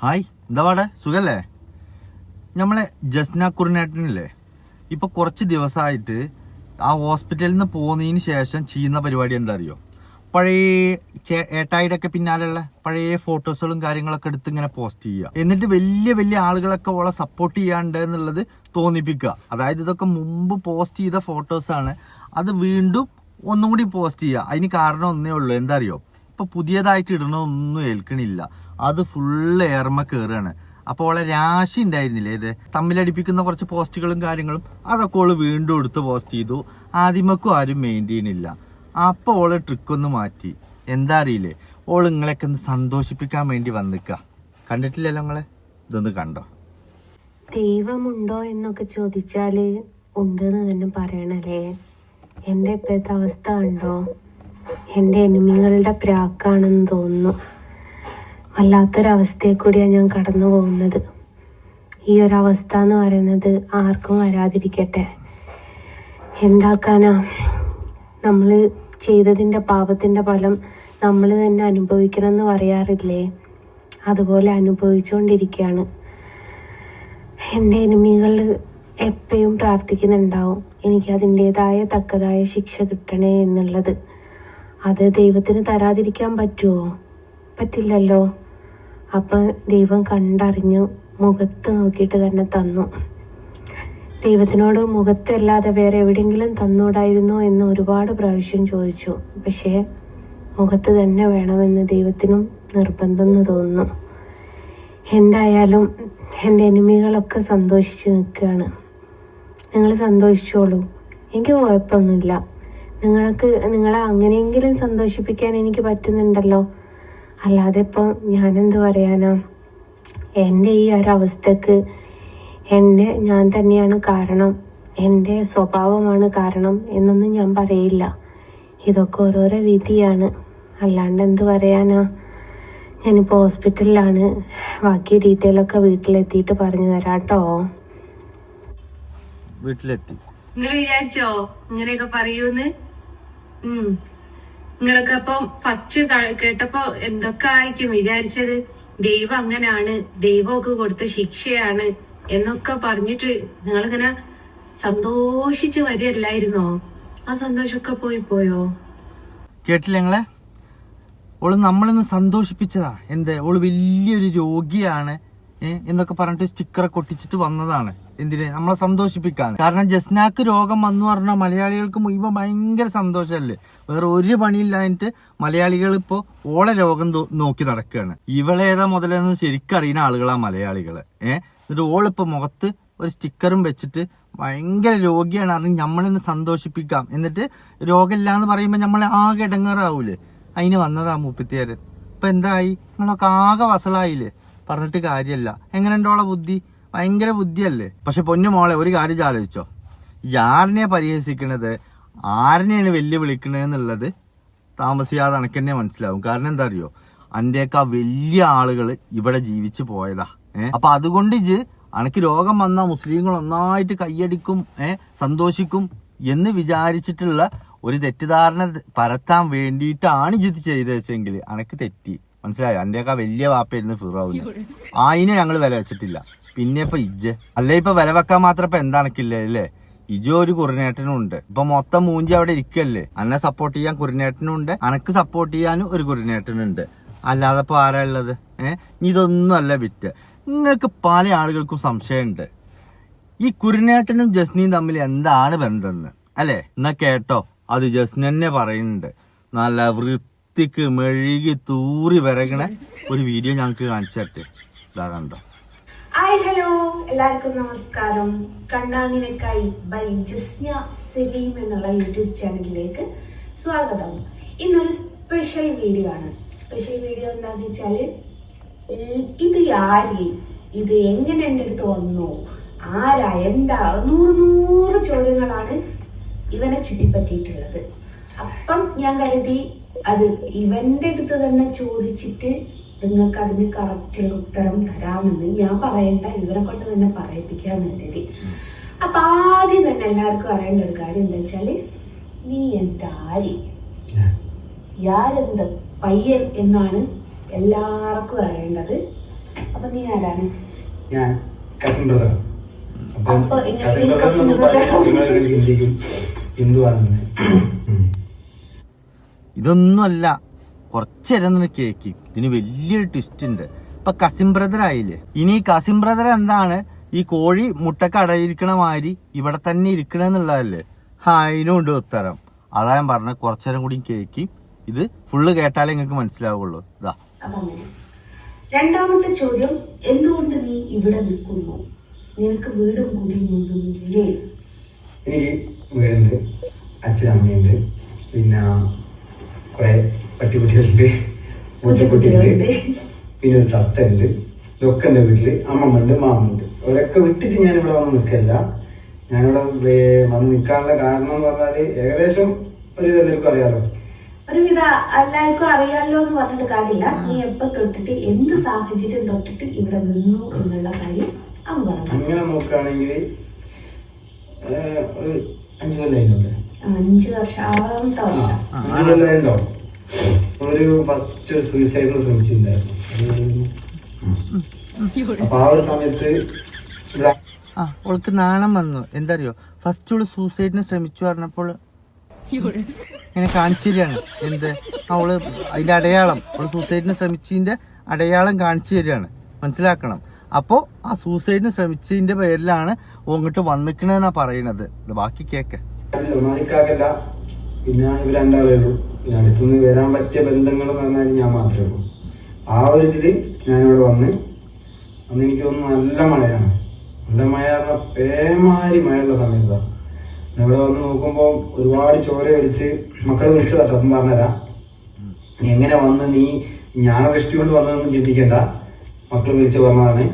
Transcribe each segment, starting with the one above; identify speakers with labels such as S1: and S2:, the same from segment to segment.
S1: Hi, എന്താ പാടെ? സുഖല്ലേ? നമ്മളെ ജസ്ന കുറിനേട്ടനില്ലേ, ഇപ്പൊ കുറച്ച് ദിവസമായിട്ട് ആ ഹോസ്പിറ്റലിൽ നിന്ന് പോകുന്നതിന് ശേഷം ചെയ്യുന്ന പരിപാടി എന്താ അറിയോ? പഴയ ഏട്ടായിയുടെ ഒക്കെ പിന്നാലുള്ള പഴയ ഫോട്ടോസുകളും കാര്യങ്ങളൊക്കെ എടുത്ത് ഇങ്ങനെ പോസ്റ്റ് ചെയ്യുക. എന്നിട്ട് വലിയ വലിയ ആളുകളൊക്കെ ഓളെ സപ്പോർട്ട് ചെയ്യാണ്ട് എന്നുള്ളത് തോന്നിപ്പിക്കുക. അതായത് ഇതൊക്കെ മുമ്പ് പോസ്റ്റ് ചെയ്ത ഫോട്ടോസാണ്, അത് വീണ്ടും ഒന്നും കൂടി പോസ്റ്റ് ചെയ്യുക. അതിന് കാരണം ഒന്നേ ഉള്ളൂ, എന്താ അറിയോ? ഇപ്പൊ പുതിയതായിട്ട് ഇടണമൊന്നും ഏൽക്കണില്ല, അത് ഫുള്ള് ഏർമ കയറുകയാണ്. അപ്പോൾ ഓളെ രാശി ഉണ്ടായിരുന്നില്ലേ, ഇത് തമ്മിലടിപ്പിക്കുന്ന കുറച്ച് പോസ്റ്റുകളും കാര്യങ്ങളും, അതൊക്കെ ഓള് വീണ്ടും എടുത്ത് പോസ്റ്റ് ചെയ്തു. ആദ്യമക്കും ആരും മെയിൻറ്റെയിൻ ചെയ്യണില്ല. അപ്പോൾ ഓള് ട്രിക്കൊന്ന് മാറ്റി. എന്താ അറിയില്ലേ, ഓള് നിങ്ങളെയൊക്കെ ഒന്ന് സന്തോഷിപ്പിക്കാൻ വേണ്ടി വന്നിക്ക. കണ്ടിട്ടില്ലല്ലോ നിങ്ങളെ? ഇതൊന്ന് കണ്ടോ?
S2: ദൈവമുണ്ടോ എന്നൊക്കെ ചോദിച്ചാല് ഉണ്ടെന്ന് തന്നെ പറയണല്ലേ. എൻ്റെ ഇപ്പോഴത്തെ അവസ്ഥ കണ്ടോ? എൻ്റെ എനിമികളുടെ പ്രാക്കാണെന്ന് തോന്നുന്നു. വല്ലാത്തൊരവസ്ഥയെ കൂടിയാണ് ഞാൻ കടന്നു പോകുന്നത്. ഈ ഒരവസ്ഥ എന്ന് പറയുന്നത് ആർക്കും വരാതിരിക്കട്ടെ. എന്താക്കാനാ, നമ്മൾ ചെയ്തതിൻ്റെ പാപത്തിൻ്റെ ഫലം നമ്മൾ തന്നെ അനുഭവിക്കണം എന്ന് പറയാറില്ലേ? അതുപോലെ അനുഭവിച്ചുകൊണ്ടിരിക്കുകയാണ്. എൻ്റെ എനിമികൾ എപ്പോഴും പ്രാർത്ഥിക്കുന്നുണ്ടാവും എനിക്ക് അതിൻ്റേതായ തക്കതായ ശിക്ഷ കിട്ടണേ എന്നുള്ളത്. അത് ദൈവത്തിന് തരാതിരിക്കാൻ പറ്റുമോ? പറ്റില്ലല്ലോ. അപ്പം ദൈവം കണ്ടറിഞ്ഞു മുഖത്ത് നോക്കിയിട്ട് തന്നെ തന്നു. ദൈവത്തിനോട് മുഖത്തല്ലാതെ വേറെ എവിടെയെങ്കിലും തന്നൂടായിരുന്നോ എന്ന് ഒരുപാട് പ്രാവശ്യം ചോദിച്ചു. പക്ഷേ മുഖത്ത് തന്നെ വേണമെന്ന് ദൈവത്തിനും നിർബന്ധം എന്ന് തോന്നുന്നു. എന്തായാലും എൻ്റെ എനിമികളൊക്കെ സന്തോഷിച്ച് നിൽക്കുകയാണ്. നിങ്ങൾ സന്തോഷിച്ചോളൂ, എനിക്ക് കുഴപ്പമൊന്നുമില്ല. നിങ്ങളെ അങ്ങനെയെങ്കിലും സന്തോഷിപ്പിക്കാൻ എനിക്ക് പറ്റുന്നുണ്ടല്ലോ. അല്ലാതെ ഇപ്പം ഞാനെന്ത് പറയാനാ? എൻ്റെ ഈ ഒരവസ്ഥക്ക് ഞാൻ തന്നെയാണ് കാരണം, എൻ്റെ സ്വഭാവമാണ് കാരണം എന്നൊന്നും ഞാൻ പറയില്ല. ഇതൊക്കെ ഓരോരോ വിധിയാണ്, അല്ലാണ്ട് എന്ത് പറയാനാ? ഞാനിപ്പോൾ ഹോസ്പിറ്റലിലാണ്. ബാക്കി ഡീറ്റെയിലൊക്കെ വീട്ടിലെത്തിയിട്ട് പറഞ്ഞു തരാം കേട്ടോ.
S1: വീട്ടിലെത്തി.
S2: നിങ്ങൾ വിചാരിച്ചോ ഇങ്ങനെയൊക്കെ പറയൂന്ന്? നിങ്ങളൊക്കെ അപ്പം ഫസ്റ്റ് കേട്ടപ്പോ എന്തൊക്കെ ആയിരിക്കും വിചാരിച്ചത്? ദൈവം അങ്ങനാണ്, ദൈവമൊക്കെ കൊടുത്ത ശിക്ഷയാണ് എന്നൊക്കെ പറഞ്ഞിട്ട് നിങ്ങളിങ്ങനെ സന്തോഷിച്ച് വരികയല്ലായിരുന്നോ? ആ സന്തോഷമൊക്കെ പോയോ?
S1: കേട്ടില്ല നിങ്ങളെ? ഓള് നമ്മളിന്ന് സന്തോഷിപ്പിച്ചതാ. ഓള് വലിയൊരു രോഗിയാണ് എന്നൊക്കെ പറഞ്ഞിട്ട് സ്റ്റിക്കറൊക്കെ ഒട്ടിച്ചിട്ട് വന്നതാണ്. എന്തിന്? നമ്മളെ സന്തോഷിപ്പിക്കാൻ. കാരണം ജസ്നാക്ക് രോഗം വന്നു പറഞ്ഞാൽ മലയാളികൾക്ക് മുഴുവൻ ഭയങ്കര സന്തോഷമല്ലേ. വേറെ ഒരു പണിയില്ലാഞ്ഞിട്ട് മലയാളികൾ ഇപ്പോൾ ഓളെ രോഗം നോക്കി നടക്കുകയാണ്. ഇവളേതാ മുതലെന്ന് ശരിക്കും അറിയുന്ന ആളുകളാ മലയാളികള്. എന്നിട്ട് ഓളിപ്പോ മുഖത്ത് ഒരു സ്റ്റിക്കറും വെച്ചിട്ട് ഭയങ്കര രോഗിയാണ് അറിഞ്ഞ് നമ്മളിന്ന് സന്തോഷിപ്പിക്കാം. എന്നിട്ട് രോഗമില്ല എന്ന് പറയുമ്പോൾ നമ്മൾ ആകെ ഇടങ്ങാറാവൂലേ? അതിന് വന്നതാ മൂപ്പത്തിയാര്. ഇപ്പൊ എന്തായി? നിങ്ങളൊക്കെ ആകെ വസളായില്ലേ? പറഞ്ഞിട്ട് കാര്യമല്ല. എങ്ങനെയുണ്ടോളെ ബുദ്ധി? ഭയങ്കര ബുദ്ധിയല്ലേ. പക്ഷെ പൊന്നു മോളെ, ഒരു കാര്യം ആലോചിച്ചോ, ആരിനെയാ പരിഹസിക്കണത്, ആരിനെയാണ് വെല്ലുവിളിക്കണത് എന്നുള്ളത് താമസിയാതെ അനക്ക് തന്നെ മനസ്സിലാവും. കാരണം എന്താ അറിയോ, അൻ്റെയൊക്കെ വലിയ ആളുകൾ ഇവിടെ ജീവിച്ചു പോയതാ. അപ്പൊ അതുകൊണ്ട് അനക്ക് രോഗം വന്നാൽ മുസ്ലിങ്ങൾ ഒന്നായിട്ട് കൈയടിക്കും, സന്തോഷിക്കും എന്ന് വിചാരിച്ചിട്ടുള്ള ഒരു തെറ്റിദ്ധാരണ പരത്താൻ വേണ്ടിയിട്ടാണ് ഇത് ചെയ്തെങ്കിൽ അനക്ക് തെറ്റി. മനസ്സിലായോ? അൻ്റെയൊക്കെ വലിയ വാപ്പയായിരുന്നു ഫിറാവുന്ന്. അതിനെ ഞങ്ങൾ വില വെച്ചിട്ടില്ല. പിന്നെ ഇപ്പൊ അല്ലേ ഇപ്പൊ വില വെക്കാൻ മാത്രം ഇപ്പൊ എന്താണക്കില്ലേ അല്ലേ? ഒരു കുറിനേട്ടനും ഉണ്ട്. ഇപ്പൊ മൊത്തം മൂഞ്ചി അവിടെ ഇരിക്കല്ലേ. അന്നെ സപ്പോർട്ട് ചെയ്യാൻ കുറിനേട്ടനും ഉണ്ട്, അനക്ക് സപ്പോർട്ട് ചെയ്യാനും ഒരു കുറിനേട്ടനുണ്ട്. അല്ലാതെ ഇപ്പൊ ആരാ ഉള്ളത്? ഇതൊന്നും അല്ല വിറ്റ്. നിങ്ങൾക്ക് പല ആളുകൾക്കും സംശയമുണ്ട്, ഈ കുറിനേട്ടനും ജസ്നയും തമ്മിൽ എന്താണ് ബന്ധമെന്ന് അല്ലേ? എന്നാ കേട്ടോ, അത് ജസ്ന തന്നെ പറയുന്നുണ്ട്. നല്ല വൃത്തിക്ക് മെഴുകി തൂറി വിറകണ ഒരു വീഡിയോ ഞങ്ങൾക്ക് കാണിച്ചു തരട്ടെ. ഇതാ കണ്ടോ?
S2: ഹായ്, ഹലോ, എല്ലാവർക്കും നമസ്കാരം. കണ്ടാങ്ങിനക്കായി ബൈ ജസ്ന സലീം എന്നുള്ള യൂട്യൂബ് ചാനലിലേക്ക് സ്വാഗതം. ഇന്നൊരു സ്പെഷ്യൽ വീഡിയോ ആണ്. സ്പെഷ്യൽ വീഡിയോ എന്താണെന്ന് വെച്ചാല്, ഇത് ആര്, ഇത് എങ്ങനെ എൻ്റെ അടുത്ത് വന്നു, ആരാ, എന്താ, 100 ചോദ്യങ്ങളാണ് ഇവനെ ചുറ്റിപ്പറ്റിയിട്ടുള്ളത്. അപ്പം ഞാൻ കരുതി അത് ഇവന്റെ അടുത്ത് തന്നെ ചോദിച്ചിട്ട് നിങ്ങൾക്ക് അതിന് കറക്റ്റുള്ള ഉത്തരം തരാമെന്ന്. ഞാൻ പറയണ്ട, ഇവരെ കൊണ്ട് തന്നെ പറയിപ്പിക്കാന്ന് കരുതി. അപ്പൊ ആദ്യം തന്നെ എല്ലാവർക്കും അറിയേണ്ട ഒരു കാര്യം എന്താ വെച്ചാല്, നീ എന്താ യാരെന്ത് പയ്യൻ എന്നാണ് എല്ലാവർക്കും അറിയേണ്ടത്. അപ്പൊ നീ ആരാണ്?
S3: ഞാൻ കസിൻ ബ്രദർ.
S2: അപ്പൊ
S3: കസിൻ ബ്രദർ എന്നൊക്കെ പറയുമ്പോൾ ഹിന്ദിക്കും ഹിന്ദുവാണെന്ന്.
S1: ഇതൊന്നുമല്ല, കുറച്ചേരം നിന്ന് കേക്ക്. ഇതിന് വലിയൊരു ട്വിസ്റ്റ് ഉണ്ട്. ഇപ്പൊ കസിൻ ബ്രദർ ആയില്ലേ, ഇനി കസിൻ ബ്രദർ എന്താണ് ഈ കോഴി മുട്ടക്ക് അടയിരിക്കണ മാതിരി ഇവിടെ തന്നെ ഇരിക്കണെന്നുള്ളതല്ലേ? അതിനുണ്ട് ഉത്തരം. അതാ ഞാൻ പറഞ്ഞ കുറച്ചേരം കൂടി കേക്ക്. ഇത് ഫുള്ള് കേട്ടാലേ നിങ്ങൾക്ക് മനസ്സിലാവുള്ളൂ. ഇതാ
S2: രണ്ടാമത്തെ ചോദ്യം, എന്തുകൊണ്ട് നീ ഇവിടെ നിൽക്കുന്നു? നിനക്ക് വീടും കൂടിയൊന്നും ഇല്ലേ?
S3: എനിക്ക് വീടുണ്ട്, അച്ഛനമ്മയുണ്ട്, പിന്നെ കുറെ പട്ടിക്കുട്ടികളുണ്ട്, പൂച്ചക്കുട്ടികളുണ്ട്, പിന്നെ ഒരു തത്തയുണ്ട്. ഇതൊക്കെ എൻ്റെ വീട്ടില്. അമ്മമ്മണ്ട്, മാമുണ്ട്. അവരൊക്കെ വിട്ടിട്ട് ഞാനിവിടെ വന്ന് നിൽക്കല്ല. ഞാനിവിടെ വന്ന് നിൽക്കാനുള്ള കാരണം എന്ന് പറഞ്ഞാല് ഏകദേശം ഒരു ഇതെല്ലാവർക്കും അറിയാലോ.
S2: ഒരുവിധ എല്ലാവർക്കും അറിയാലോ എന്ന് പറഞ്ഞിട്ട് കാര്യമില്ല. നീ എപ്പോ തൊട്ടിട്ട് എന്ത് സാഹചര്യം തൊട്ടിട്ട് ഇവിടെ നിന്നു എന്നുള്ള കാര്യം അമ്മ പറഞ്ഞു.
S3: അങ്ങനെ നോക്കുകയാണെങ്കിൽ ഒരു 5 കൊല്ലമായില്ലേ?
S2: 5 വർഷം, 6ാമത്തെ വർഷം.
S3: 5 കൊല്ലമായിട്ടോ. ഒരു ഫസ്റ്റ് സൂയിസൈഡിന് ശ്രമിച്ചിട്ടുണ്ടായിരുന്നു. അപ്പൊ ആ ഒരു സമയത്ത്
S1: അവൾക്ക് നാണം വന്നു. എന്താ അറിയോ, ഫസ്റ്റ് അവള് സൂസൈഡിന് ശ്രമിച്ചു പറഞ്ഞപ്പോൾ ഇങ്ങനെ കാണിച്ചു തരികയാണ്. എന്ത് അവള് അതിന്റെ അടയാളം, അവള് സൂസൈഡിന് ശ്രമിച്ചതിന്റെ അടയാളം കാണിച്ചു തരികയാണ്. മനസ്സിലാക്കണം. അപ്പോ ആ സൂസൈഡിന് ശ്രമിച്ചതിന്റെ പേരിലാണ് ഇങ്ങോട്ട് വന്നിക്കണെന്നാ പറയണത്. ബാക്കി കേക്ക്
S3: ഒന്നാതിക്കാകല്ല. പിന്നെ ഇവർ രണ്ടാളേ ഉള്ളൂ. പിന്നെ അടുത്തുനിന്ന് വരാൻ പറ്റിയ ബന്ധങ്ങൾ എന്ന് പറഞ്ഞാൽ ഞാൻ മാത്രമേ ഉള്ളൂ. ആ ഒരു ഇതില് ഞാനിവിടെ വന്ന് എനിക്ക് തോന്നുന്നു നല്ല മഴയാണ്. നല്ല മഴ പറഞ്ഞാൽ പേമാരി മഴയുള്ള സമയത്താണ്. ഇവിടെ വന്ന് നോക്കുമ്പോൾ ഒരുപാട് ചോര ഒലിച്ച് മക്കളെ വിളിച്ചതാട്ടോ. അപ്പം പറഞ്ഞുതരാം, നീ എങ്ങനെ വന്ന് നീ ജ്ഞാനദൃഷ്ടി കൊണ്ട് വന്നതെന്ന് ചിന്തിക്കേണ്ട. മക്കൾ വിളിച്ച് പറഞ്ഞതാണ്.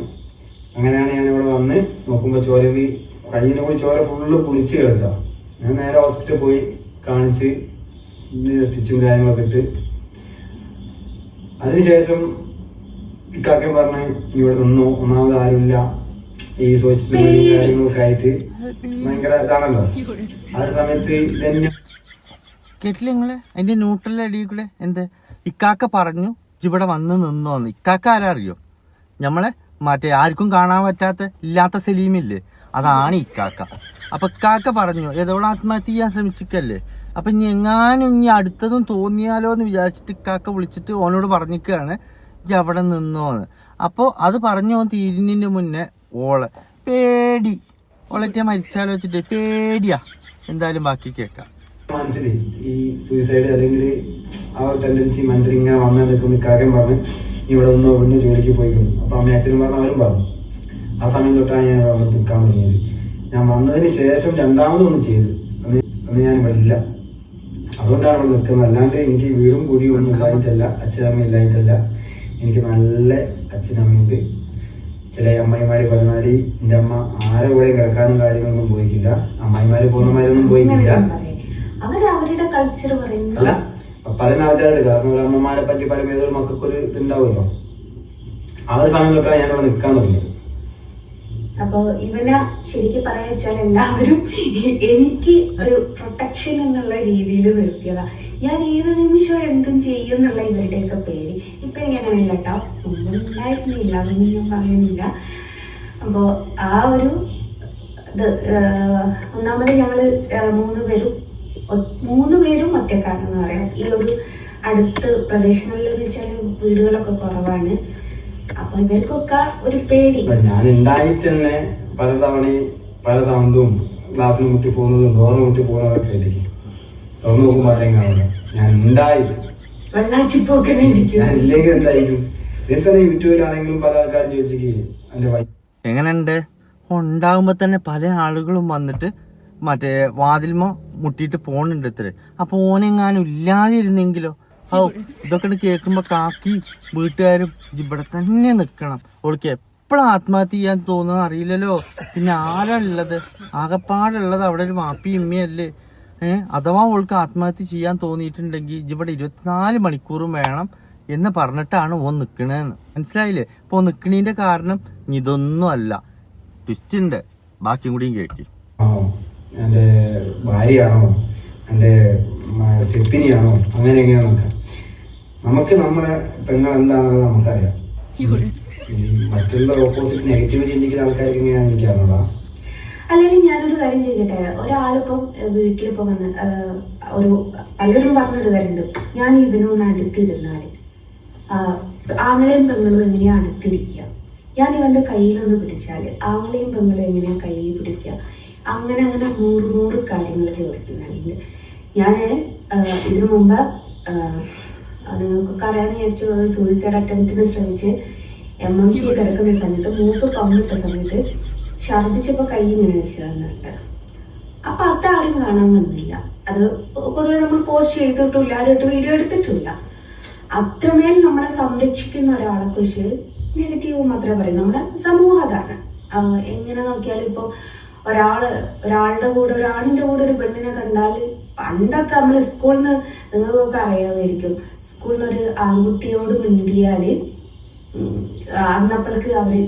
S3: അങ്ങനെയാണ് ഞാൻ ഇവിടെ വന്ന് നോക്കുമ്പോൾ ചോര കയ്യിനെ കൂടി ചോര ഫുള്ള് കുളിച്ച് കിടക്കുക. ഞാൻ നേരെ ഹോസ്പിറ്റലിൽ പോയി കാണിച്ച് സ്റ്റിച്ചും കാര്യങ്ങളൊക്കെ ഇട്ട് അതിനുശേഷം ഇക്കാക്കം പറഞ്ഞ് ഇവിടെ നിന്നു. ഒന്നാമത് ആരുമില്ല, ഈ സോഷ്യൽ മീഡിയ കാര്യങ്ങളൊക്കെ ആയിട്ട് ഭയങ്കര ഇതാണല്ലോ. ആ ഒരു സമയത്ത് ഇതന്നെ
S1: കേട്ടില്ല നിങ്ങള്? അതിന്റെ ന്യൂട്രൽ അടിയിൽ കൂടെ എന്ത് ഇക്കാക്ക പറഞ്ഞു ഇവിടെ വന്ന് നിന്നോന്ന്. ഇക്കാക്ക ആരാ അറിയോ? നമ്മളെ മറ്റേ ആർക്കും കാണാൻ പറ്റാത്ത ഇല്ലാത്ത സലീമില്ലേ, അതാണ് ഇക്കാക്ക. അപ്പൊ ഇക്കാക്ക പറഞ്ഞു ഏതോളം ആത്മഹത്യ ചെയ്യാൻ ശ്രമിച്ചിക്കല്ലേ. അപ്പൊ ഇനി എങ്ങാനും ഇനി അടുത്തതും തോന്നിയാലോ എന്ന് വിചാരിച്ചിട്ട് ഇക്കാക്ക വിളിച്ചിട്ട് ഓനോട് പറഞ്ഞിരിക്കുകയാണ് ഇജ്ജ് അവിടെ നിന്നോന്ന്. അപ്പോൾ അത് പറഞ്ഞു ഓൻ തീരുന്നതിന് മുന്നേ ഓളെ പേടി, ഓളെ മരിച്ചാലോ വെച്ചിട്ട് പേടിയാ. എന്തായാലും ബാക്കി കേൾക്കാം.
S3: മനസ്സിൽ ഈ സൂയിസൈഡ് അല്ലെങ്കിൽ ആ ഒരു ടെൻഡൻസി മനസ്സിൽ ഇങ്ങനെ വന്നെടുക്കുന്ന ഇക്കാര്യം പറഞ്ഞ് ഇവിടെ നിന്ന് ഇവിടുന്ന് ജോലിക്ക് പോയിക്കുന്നു. അപ്പൊ അമ്മ അച്ഛനും പറഞ്ഞ അവരും പറഞ്ഞു. ആ സമയം തൊട്ടാണ് ഞാൻ അവിടെ നിൽക്കാൻ തുടങ്ങിയത്. ഞാൻ വന്നതിന് ശേഷം രണ്ടാമതൊന്നും ചെയ്തു അന്ന് ഞാൻ ഇല്ല. അതുകൊണ്ടാണ് അവിടെ നിൽക്കുന്നത്. അല്ലാണ്ട് എനിക്ക് വീടും കൂടിയും ഒന്നും ഇല്ലായിട്ടല്ല, അച്ഛനമ്മ ഇല്ലായിട്ടല്ല. എനിക്ക് നല്ല അച്ഛനമ്മയുണ്ട്. ചില അമ്മായിമാര് പറഞ്ഞാല് എന്റെ അമ്മ ആരെ കൂടെ കിടക്കാനും കാര്യങ്ങളൊന്നും പോയിക്കില്ല. അമ്മായിമാര് പോകുന്നമാരൊന്നും പോയിക്കില്ല.
S2: അവരവരുടെ കൾച്ചർ പറയുന്നു.
S3: അല്ല, പല ആൾക്കാരുണ്ട്. കാരണം ഒരു അമ്മമാരെ പറ്റി പറയുമ്പോൾ ഏതൊരു മക്കൾക്കൊരു ഇതുണ്ടാവുമല്ലോ. ആ ഒരു സമയം തൊട്ടാണ് ഞാനിവിടെ നിൽക്കാൻ തുടങ്ങിയത്.
S2: അപ്പൊ ഇവനെ ശരിക്കും പറയാ വെച്ചാൽ എല്ലാവരും എനിക്ക് ഒരു പ്രൊട്ടക്ഷൻ എന്നുള്ള രീതിയിൽ നിർത്തിയതാ. ഞാൻ ഏത് നിമിഷവും എന്തും ചെയ്യുന്നുള്ള ഇവരുടെയൊക്കെ പേടി. ഇപ്പൊ എനിക്ക് അങ്ങനെയല്ല കേട്ടോ, ഒന്നും ഉണ്ടായിരുന്നില്ല, അതൊന്നും ഞാൻ പറയുന്നില്ല. അപ്പോ ആ ഒരു ഇത് ഒന്നാമത് ഞങ്ങള് 3 പേരും ഒറ്റക്കാണെന്ന് പറയാം. ഈ ഒരു അടുത്ത് പ്രദേശങ്ങളിൽ വെച്ചാൽ വീടുകളൊക്കെ കുറവാണ്. അപ്പൊ ഇവർക്കൊക്കെ ഒരു പേടി.
S3: ഞാൻ ഉണ്ടായിട്ട് തന്നെ പലതവണയും പല സൗണ്ടും ഗ്ലാസ്സിന് മുട്ടി പോകുന്നതും ഡോറിന് മുട്ടി പോകുന്നതൊക്കെ ഇടയ്ക്ക് തുറന്നു നോക്കുമ്പോൾ ആരെയും കാണില്ല. ഞാൻ ഉണ്ടായിട്ട്
S2: വെള്ളാച്ചിപ്പോക്കനായിരിക്കും.
S3: ഞാൻ ഇല്ലെങ്കിൽ എന്തായിരിക്കും? ഇതിൽ തന്നെ യൂട്യൂബിലാണെങ്കിലും പല ആൾക്കാരും ചോദിച്ചേക്ക് എന്റെ
S1: എങ്ങനെയുണ്ട്? ഉണ്ടാകുമ്പോ തന്നെ പല ആളുകളും വന്നിട്ട് മറ്റേ വാതിൽമ മുട്ടിയിട്ട് പോണുണ്ട് ഇത്ര. അപ്പൊ ഓനെങ്ങാനും ഇല്ലാതിരുന്നെങ്കിലോ? ഇതൊക്കെ കേൾക്കുമ്പോ കാക്കി വീട്ടുകാരും ഇവിടെ തന്നെ നിക്കണം. ഓൾക്ക് എപ്പോഴും ആത്മഹത്യ ചെയ്യാൻ തോന്നുന്നത് അറിയില്ലല്ലോ. പിന്നെ ആരാ ഉള്ളത്? ആകപ്പാടുള്ളത് അവിടെ ഒരു വാപ്പി ഇമ്മയല്ലേ. അഥവാ ഓൾക്ക് ആത്മഹത്യ ചെയ്യാൻ തോന്നിയിട്ടുണ്ടെങ്കിൽ ഇവിടെ 24 മണിക്കൂറും വേണം എന്ന് പറഞ്ഞിട്ടാണ് ഓൻ നിക്കണേന്ന്. മനസ്സിലായില്ലേ? ഇപ്പൊ ഓൻ നിക്കണീന്റെ കാരണം ഇതൊന്നും അല്ല, ട്വിസ്റ്റ് ഉണ്ട്. ബാക്കിയും കൂടിയും കേട്ടി.
S3: എന്റെ ഭാര്യയാണോ, എന്റെ സ്റ്റെപ്പിനിയാണോ, അങ്ങനെ എങ്ങനെയാന്നൊക്കെ നമുക്ക് നമ്മളെ പെങ്ങൾ എന്താണെന്ന് നമുക്കറിയാം. മറ്റുള്ള ഓപ്പോസിറ്റ് നെഗറ്റീവ് ചിന്തിക്കുന്ന ആൾക്കാർക്ക് എങ്ങനെയാണെന്ന് എനിക്കറിഞ്ഞതാ.
S2: അല്ലെങ്കിൽ ഞാനൊരു കാര്യം ചെയ്യട്ടെ, ഒരാളിപ്പം വീട്ടിലിപ്പോ വന്ന് ഒരു പലരും പറഞ്ഞൊരു കാര്യമുണ്ട്, ഞാൻ ഇവനൊന്ന് അടുത്തിരുന്നാല് ആങ്ങളെയും പെങ്ങളും എങ്ങനെയാ അടുത്തിരിക്കുക, ഞാൻ ഇവന്റെ കയ്യിലൊന്ന് പിടിച്ചാല് ആങ്ങളെയും പെങ്ങളും എങ്ങനെയാ കയ്യിൽ പിടിക്കുക, അങ്ങനെ അങ്ങനെ 100 കാര്യങ്ങൾ ചോദിക്കുന്നുണ്ട്. ഞാൻ ഇതിനു മുമ്പ് നിങ്ങൾക്കൊക്കെ അറിയാമെന്ന് വിചാരിച്ചു, സൂയിസൈഡ് അറ്റംപ്റ്റിന് ശ്രമിച്ച് MMC കിടക്കുന്ന സമയത്ത് മൂക്ക് പമ്പിട്ട സമയത്ത് ഛർദിച്ചപ്പോ കൈ ഇങ്ങനെ വെച്ച് തന്നിട്ടുണ്ട്. അപ്പൊ അതാരും കാണാൻ വന്നില്ല. അത് പൊതുവെ നമ്മൾ പോസ്റ്റ് ചെയ്തിട്ടില്ല, ആരുമായിട്ട് വീഡിയോ എടുത്തിട്ടില്ല. അത്രമേൽ നമ്മളെ സംരക്ഷിക്കുന്ന ഒരാളെ കുറിച്ച് നെഗറ്റീവ് മാത്രമേ പറയൂ. നമ്മുടെ സമൂഹം അതാണ്. എങ്ങനെ നോക്കിയാലും ഇപ്പൊ ഒരാളുടെ കൂടെ, ഒരാണിന്റെ കൂടെ ഒരു പെണ്ണിനെ കണ്ടാൽ, പണ്ടൊക്കെ നമ്മൾ സ്കൂളിൽ നിന്ന്, നിങ്ങൾക്കൊക്കെ അറിയാമായിരിക്കും, സ്കൂളിൽ നിന്ന് ഒരു ആൺകുട്ടിയോട് മിണ്ടിയാല് അന്നപ്പോഴേക്ക് അവര്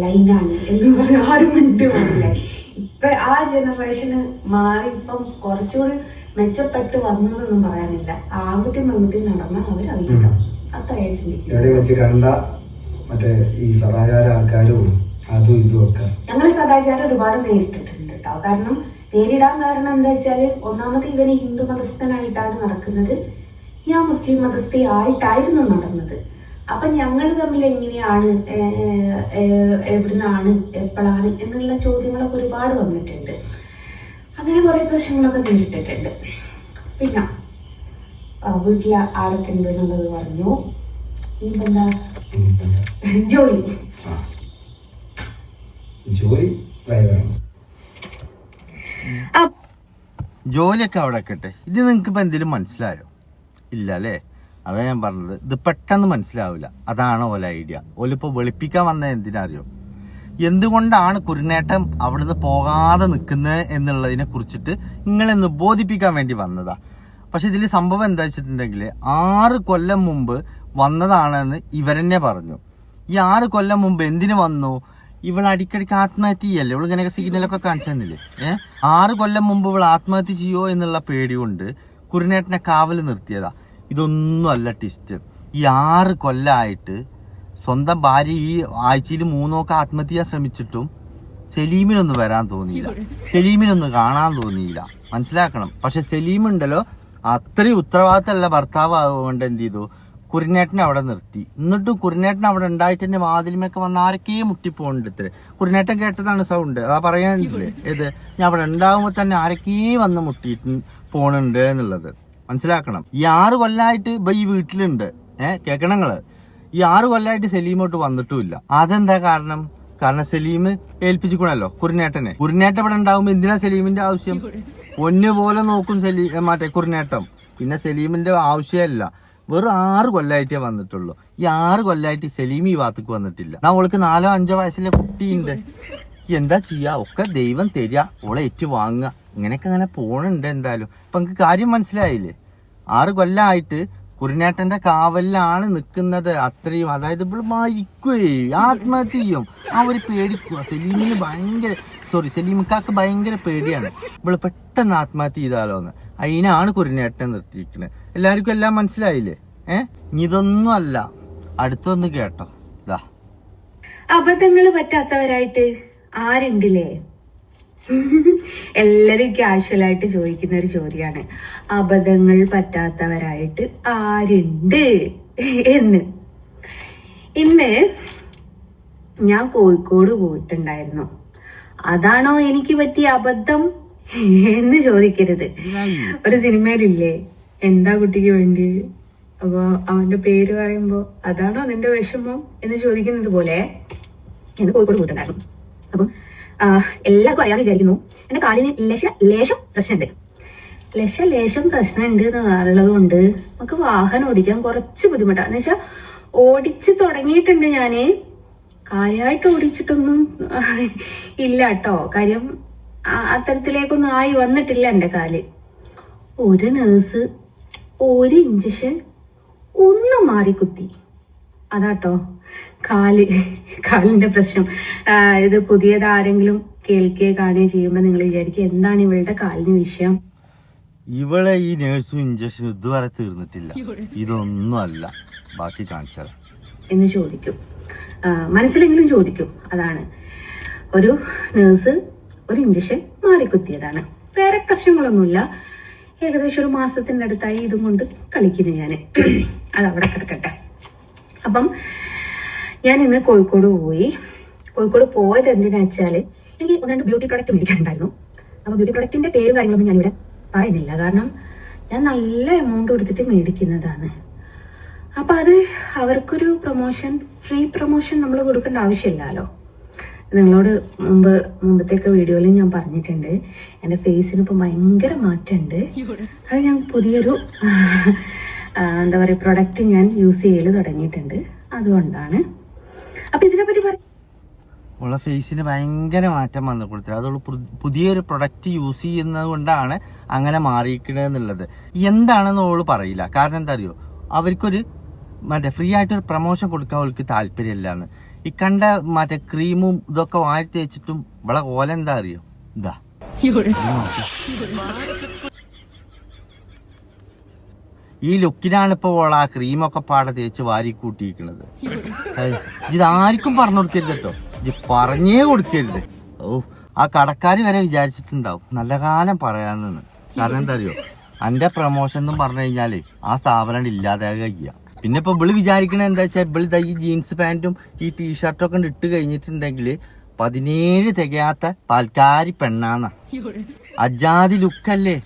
S2: ലൈനാണ് എന്ന് പറഞ്ഞ ആരും മിണ്ടി പോകില്ല. ഇപ്പൊ ആ ജനറേഷന് മാറി ഇപ്പം കുറച്ചുകൂടി മെച്ചപ്പെട്ട് വന്നതെന്നും പറയാനില്ല. ആൺകുട്ടിയും പെൺകുട്ടിയും നടന്ന അവരറിയില്ല. അത്രയായിട്ട്
S3: കണ്ട മറ്റേ ഈ സദാചാര ആൾക്കാരും അതും ഇതും ഒക്കെ
S2: ഞങ്ങൾ സദാചാരം ഒരുപാട് നേരിട്ടിട്ടുണ്ട് കേട്ടോ. കാരണം നേരിടാൻ കാരണം എന്താ വെച്ചാല്, ഒന്നാമത് ഇവന് ഹിന്ദു മതസ്ഥനായിട്ടാണ് നടക്കുന്നത്, ഞാൻ മുസ്ലിം മതസ്ഥയായിട്ടായിരുന്നു നടന്നത്. അപ്പൊ ഞങ്ങൾ തമ്മിൽ എങ്ങനെയാണ്, എവിടുന്നാണ്, എപ്പോഴാണ് എന്നുള്ള ചോദ്യങ്ങളൊക്കെ ഒരുപാട് വന്നിട്ടുണ്ട്. അങ്ങനെ കുറെ പ്രശ്നങ്ങളൊക്കെ നേരിട്ടിട്ടുണ്ട്. പിന്നെ വീട്ടിൽ ആരൊക്കെ ഉണ്ട് എന്നുള്ളത് പറഞ്ഞു. ഇനിയിപ്പെന്താ ജോലി
S1: ജോലിയൊക്കെ അവിടെ കേട്ടെ. ഇത് നിങ്ങൾക്ക് ഇപ്പൊ എന്തെങ്കിലും മനസ്സിലായോ? ഇല്ല അല്ലേ? അതാ ഞാൻ പറഞ്ഞത്, ഇത് പെട്ടെന്ന് മനസ്സിലാവില്ല. അതാണ് ഓല ഐഡിയ. ഓലിപ്പോ വെളുപ്പിക്കാൻ വന്നത് എന്തിനറിയോ? എന്തുകൊണ്ടാണ് കുരുനേട്ടം അവിടുന്ന് പോകാതെ നിൽക്കുന്നത് എന്നുള്ളതിനെ കുറിച്ചിട്ട് നിങ്ങളെന്ന് ബോധിപ്പിക്കാൻ വേണ്ടി വന്നതാ. പക്ഷെ ഇതിൽ സംഭവം എന്താ വെച്ചിട്ടുണ്ടെങ്കിൽ 6 കൊല്ലം മുമ്പ് വന്നതാണെന്ന് ഇവരെന്നെ പറഞ്ഞു. ഈ 6 കൊല്ലം മുമ്പ് എന്തിനു വന്നു? ഇവൾ അടിക്കടിക്ക് ആത്മഹത്യ ചെയ്യല്ലേ? ഇവള് ഇങ്ങനെ സിഗ്നലൊക്കെ കാണിച്ചു തന്നില്ലേ? 6 കൊല്ലം മുമ്പ് ഇവൾ ആത്മഹത്യ ചെയ്യോ എന്നുള്ള പേടി കൊണ്ട് കുരുനേട്ടനെ കാവൽ നിർത്തിയതാ. ഇതൊന്നും അല്ല ട്വിസ്റ്റ്. ഈ 6 കൊല്ലമായിട്ട് സ്വന്തം ഭാര്യ ഈ ആഴ്ചയിൽ 3 ആത്മഹത്യ ചെയ്യാൻ ശ്രമിച്ചിട്ടും സലീമിനൊന്നും വരാൻ തോന്നിയില്ല, സലീമിനൊന്നും കാണാൻ തോന്നിയില്ല. മനസ്സിലാക്കണം. പക്ഷെ സലീം ഉണ്ടല്ലോ, അത്രയും ഉത്തരവാദിത്തമുള്ള ഭർത്താവ് ആവുകൊണ്ട് എന്ത് ചെയ്തു? കുരുനേട്ടനെ അവിടെ നിർത്തി. എന്നിട്ടും കുരുനേട്ടൻ അവിടെ ഉണ്ടായിട്ട് തന്നെ വാതിലുമൊക്കെ വന്ന് ആരൊക്കെ മുട്ടിപ്പോണ്ട്. ഇത്ര കുരുനേട്ടൻ കേട്ടതാണ് സൗണ്ട്. അതാ പറയാനില്ലേ ഏത്, ഞാൻ അവിടെ ഉണ്ടാകുമ്പോൾ തന്നെ ആരൊക്കെ വന്ന് മുട്ടിയിട്ട് പോണുണ്ട് എന്നുള്ളത് മനസ്സിലാക്കണം. ഈ 6 കൊല്ലമായിട്ട് ഇപ്പൊ ഈ വീട്ടിലുണ്ട്. കേൾക്കണങ്ങള്, ഈ 6 കൊല്ലമായിട്ട് സലീമോട്ട് വന്നിട്ടുമില്ല. അതെന്താ കാരണം? കാരണം സലീം ഏൽപ്പിച്ചിക്കണല്ലോ കുരുനേട്ടനെ. കുരുനേട്ടൻ ഇവിടെ ഉണ്ടാവുമ്പോ എന്തിനാ സലീമിന്റെ ആവശ്യം? ഒന്നു പോലെ നോക്കും മറ്റേ കുരുനേട്ടം. പിന്നെ സലീമിന്റെ ആവശ്യമല്ല. വെറും 6 കൊല്ലമായിട്ടേ വന്നിട്ടുള്ളൂ. ഈ 6 കൊല്ലമായിട്ട് സലീം ഈ ഭാഗത്തേക്ക് വന്നിട്ടില്ല. അവൾക്ക് 4 5 വയസ്സിലെ കുട്ടിയുണ്ട്. എന്താ ചെയ്യാ? ഒക്കെ ദൈവം തരിക, ഓളെ ഏറ്റു വാങ്ങുക. ഇങ്ങനെയൊക്കെ അങ്ങനെ പോണുണ്ട്. എന്തായാലും ഇപ്പൊ എനിക്ക് കാര്യം മനസ്സിലായില്ലേ? 6 കൊല്ലമായിട്ട് കുരുനേട്ടന്റെ കാവലിലാണ് നിൽക്കുന്നത്. അത്രയും, അതായത് ഇപ്പോൾ മരിക്കുകയെ ആത്മഹത്യ ചെയ്യും. ആ ഒരു പേടിക്കുക. സലീമിന് സലീമിക്കാക്ക് ഭയങ്കര പേടിയാണ് ഇവള് പെട്ടെന്ന് ആത്മഹത്യ ചെയ്താലോന്ന്. അതിനാണ് കുരുനേട്ടനെ നിർത്തിയിരിക്കുന്നത്. എല്ലാവർക്കും എല്ലാം മനസ്സിലായില്ലേ? ഇതൊന്നും അല്ല, അടുത്തൊന്ന് കേട്ടോ. ഇതാ,
S2: അബദ്ധങ്ങൾ പറ്റാത്തവരായിട്ട് ആരുണ്ടില്ലേ? എല്ലാരും കാഷ്വലായിട്ട് ചോദിക്കുന്ന ഒരു ചോദ്യമാണ്, അബദ്ധങ്ങൾ പറ്റാത്തവരായിട്ട് ആരുണ്ട് എന്ന്. ഇന്ന് ഞാൻ കോഴിക്കോട് പോയിട്ടുണ്ടായിരുന്നു. അതാണോ എനിക്ക് പറ്റിയ അബദ്ധം എന്ന് ചോദിക്കരുത്. ഒരു സിനിമയിലില്ലേ, എന്താ കുട്ടിക്ക് വേണ്ടി, അപ്പൊ അവന്റെ പേര് പറയുമ്പോ അതാണോ നിന്റെ വിഷമം എന്ന് ചോദിക്കുന്നത് പോലെ എന്ന് കോഴിക്കോട് പോയിട്ടുണ്ടായിരുന്നു. അപ്പം എല്ലാവർക്കും അറിയാമെന്ന് വിചാരിക്കുന്നു, എന്റെ കാലിന് ലേശം പ്രശ്നമുണ്ട്. ലേശം പ്രശ്നമുണ്ട് എന്നുള്ളത് കൊണ്ട് നമുക്ക് വാഹനം ഓടിക്കാൻ കുറച്ച് ബുദ്ധിമുട്ടാണ്. എന്ന് വെച്ചാൽ ഓടിച്ച് തുടങ്ങിയിട്ടുണ്ട് ഞാന്, കാര്യമായിട്ട് ഓടിച്ചിട്ടൊന്നും ഇല്ല കേട്ടോ. കാര്യം അത്തരത്തിലേക്കൊന്നും ആയി വന്നിട്ടില്ല എൻ്റെ കാല്. ഒരു നേഴ്സ് 1 ഇഞ്ചക്ഷൻ ഒന്ന് മാറിക്കുത്തി. അതാട്ടോ കാലിന്റെ പ്രശ്നം. ഇത് പുതിയത് ആരെങ്കിലും കേൾക്കുകയോ കാണുകയോ ചെയ്യുമ്പോൾ നിങ്ങൾ വിചാരിക്കും എന്താണ് ഇവളുടെ കാലിന് വിഷയം?
S1: ഇവളെ ഈ നേഴ്സും ഇഞ്ചക്ഷനും ഇതുവരെ തീർന്നിട്ടില്ല. ഇതൊന്നും അല്ല, ബാക്കി കാണിച്ചാൽ
S2: എന്ന് ചോദിക്കും. മനസ്സിലെങ്കിലും ചോദിക്കും. അതാണ് ഒരു നേഴ്സ് ഒരു ഇഞ്ചക്ഷൻ മാറിക്കുത്തിയതാണ്, വേറെ പ്രശ്നങ്ങളൊന്നുമില്ല. ഏകദേശം ഒരു മാസത്തിൻ്റെ അടുത്തായി ഇതും കൊണ്ട് കളിക്കുന്നു ഞാൻ. അത് അവിടെ കിടക്കട്ടെ. അപ്പം ഞാൻ ഇന്ന് കോഴിക്കോട് പോയി. കോഴിക്കോട് പോയത് എന്തിനാ വെച്ചാൽ എനിക്ക് 1-2 ബ്യൂട്ടി പ്രൊഡക്റ്റ് മേടിക്കാനുണ്ടായിരുന്നു. അപ്പോൾ ബ്യൂട്ടി പ്രൊഡക്റ്റിൻ്റെ പേരും കാര്യങ്ങളൊന്നും ഞാനിവിടെ പറയുന്നില്ല, കാരണം ഞാൻ നല്ല എമൗണ്ട് കൊടുത്തിട്ട് മേടിക്കുന്നതാണ്. അപ്പോൾ അത് അവർക്കൊരു പ്രൊമോഷൻ, ഫ്രീ പ്രൊമോഷൻ നമ്മൾ കൊടുക്കേണ്ട ആവശ്യമില്ലല്ലോ. നിങ്ങളോട് മുമ്പത്തേക്ക് വീഡിയോയിൽ ഞാൻ പറഞ്ഞിട്ടുണ്ട്, എൻ്റെ ഫേസിന് ഇപ്പോൾ ഭയങ്കര മാറ്റമുണ്ട്. അത് ഞാൻ പുതിയൊരു എന്താ പറയുക പ്രൊഡക്റ്റ് ഞാൻ യൂസ് ചെയ്യൽ തുടങ്ങിയിട്ടുണ്ട്, അതുകൊണ്ടാണ്. അപ്പം ഇതിനെപ്പറ്റി
S1: ഉള്ള ഫേസിന് ഭയങ്കര മാറ്റം വന്നു കൊടുത്തിട്ട് അതോട് പുതിയൊരു പ്രൊഡക്റ്റ് യൂസ് ചെയ്യുന്നത് കൊണ്ടാണ് അങ്ങനെ മാറിയിരിക്കണെന്നുള്ളത്. എന്താണെന്ന് ഓള് പറയില്ല. കാരണം എന്താ അറിയോ, അവർക്കൊരു മറ്റേ ഫ്രീ ആയിട്ടൊരു പ്രൊമോഷൻ കൊടുക്കാൻ അവർക്ക് താല്പര്യമില്ലാന്ന്. ഈ കണ്ട മറ്റേ ക്രീമും ഇതൊക്കെ വാരി തേച്ചിട്ടും ഇവിടെ ഓല എന്താ അറിയോ, ഇതാ ഈ ലുക്കിനാണ് ഇപ്പൊ ഓള ആ ക്രീമൊക്കെ പാടെ തേച്ച് വാരി കൂട്ടിയിരിക്കണത്. ഇതാർക്കും പറഞ്ഞു കൊടുക്കരുത് കേട്ടോ, ഇത് പറഞ്ഞേ കൊടുക്കരുത്. ഓ, ആ കടക്കാർ വരെ വിചാരിച്ചിട്ടുണ്ടാവും നല്ല കാലം പറയാന്ന്. കാരണം എന്താ അറിയോ, എൻ്റെ പ്രൊമോഷൻ എന്നും പറഞ്ഞു കഴിഞ്ഞാല് ആ സ്ഥാപനം ഇല്ലാതാകുക. പിന്നെ ഇപ്പൊ ഇവള് വിചാരിക്കണ എന്താ വെച്ചാൽ ഇവള് ഈ ജീൻസ് പാൻറ്റും ഈ ടീഷർട്ടൊക്കെ ഇട്ട് കഴിഞ്ഞിട്ടുണ്ടെങ്കിൽ 17 തികയാത്ത പാൽക്കാരി പെണ്ണാന്ന അജാതി ലുക്കല്ലേ.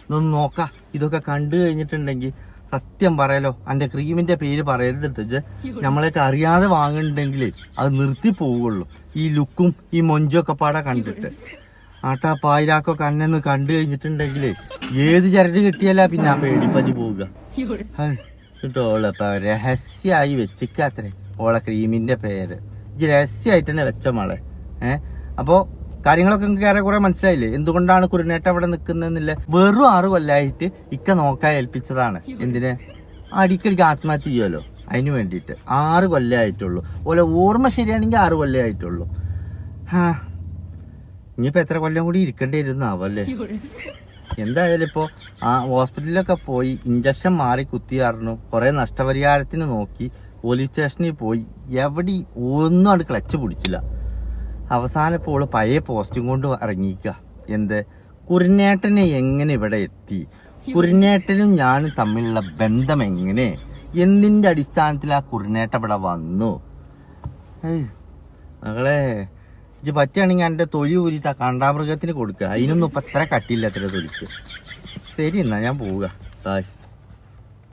S1: ഇതൊന്ന് നോക്ക. ഇതൊക്കെ കണ്ടു കഴിഞ്ഞിട്ടുണ്ടെങ്കിൽ സത്യം പറയാലോ, എൻ്റെ ക്രീമിന്റെ പേര് പറയരുതിട്ട് നമ്മളൊക്കെ അറിയാതെ വാങ്ങുന്നുണ്ടെങ്കിൽ അത് നിർത്തി പോവുള്ളൂ. ഈ ലുക്കും ഈ മൊഞ്ചൊക്കെ പാടെ കണ്ടിട്ട് ആട്ടാ പായിരാക്കൊക്കെ അന്നെന്ന് കണ്ടു കഴിഞ്ഞിട്ടുണ്ടെങ്കിൽ ഏത് ചരട് കിട്ടിയല്ല പിന്നെ ആ പേടിപ്പനി പോവുക. കേട്ടോ, ഓളപ്പ രഹസ്യമായി വെച്ചിക്കാത്രേ ഓളെ ക്രീമിന്റെ പേര്. ഇത് രഹസ്യമായിട്ട് തന്നെ വെച്ച മോളെ. അപ്പോൾ കാര്യങ്ങളൊക്കെ നിങ്ങൾക്ക് ഏറെക്കുറെ മനസ്സിലായില്ലേ എന്തുകൊണ്ടാണ് കുരുനേട്ട അവിടെ നിൽക്കുന്നതെന്നില്ല. വെറും 6 കൊല്ലമായിട്ട് ഇക്ക നോക്കാൻ ഏൽപ്പിച്ചതാണ്. എന്തിന്? അടിക്കടിക്ക് ആത്മഹത്യ ചെയ്യുമല്ലോ, അതിന് വേണ്ടിയിട്ട്. 6 കൊല്ലമായിട്ടുള്ളൂ. ഓലെ ഓർമ്മ ശരിയാണെങ്കിൽ 6 കൊല്ലമായിട്ടുള്ളൂ. ഇനിയിപ്പോൾ എത്ര കൊല്ലം കൂടി ഇരിക്കേണ്ടിയിരുന്നാവല്ലേ. എന്തായാലും ഇപ്പോൾ ആ ഹോസ്പിറ്റലിലൊക്കെ പോയി ഇഞ്ചക്ഷൻ മാറി കുത്തിയായിരുന്നു, കുറേ നഷ്ടപരിഹാരത്തിന് നോക്കി, പോലീസ് സ്റ്റേഷനിൽ പോയി, എവിടെ ഒന്നും അത് ക്ലച്ച് പിടിച്ചില്ല. അവസാനം ഇപ്പോൾ പഴയ പോസ്റ്റും കൊണ്ട് ഇറങ്ങിക്കുക. എന്ത് കുരുനേട്ടനെ എങ്ങനെ ഇവിടെ എത്തി, കുരുനേട്ടനും ഞാനും തമ്മിലുള്ള ബന്ധം എങ്ങനെ, എന്തിൻ്റെ അടിസ്ഥാനത്തിൽ ആ കുരുനേട്ട ഇവിടെ വന്നു. മകളെ, ഇത് പറ്റുകയാണെങ്കിൽ എൻ്റെ തൊലി ഊരിയിട്ട് ആ കാണ്ടാമൃഗത്തിന് കൊടുക്കുക. അതിനൊന്നും ഇപ്പം അത്ര കട്ടിയില്ല അത്ര തൊലിക്ക്. ശരി, എന്നാ ഞാൻ പോവുക. ബായ്.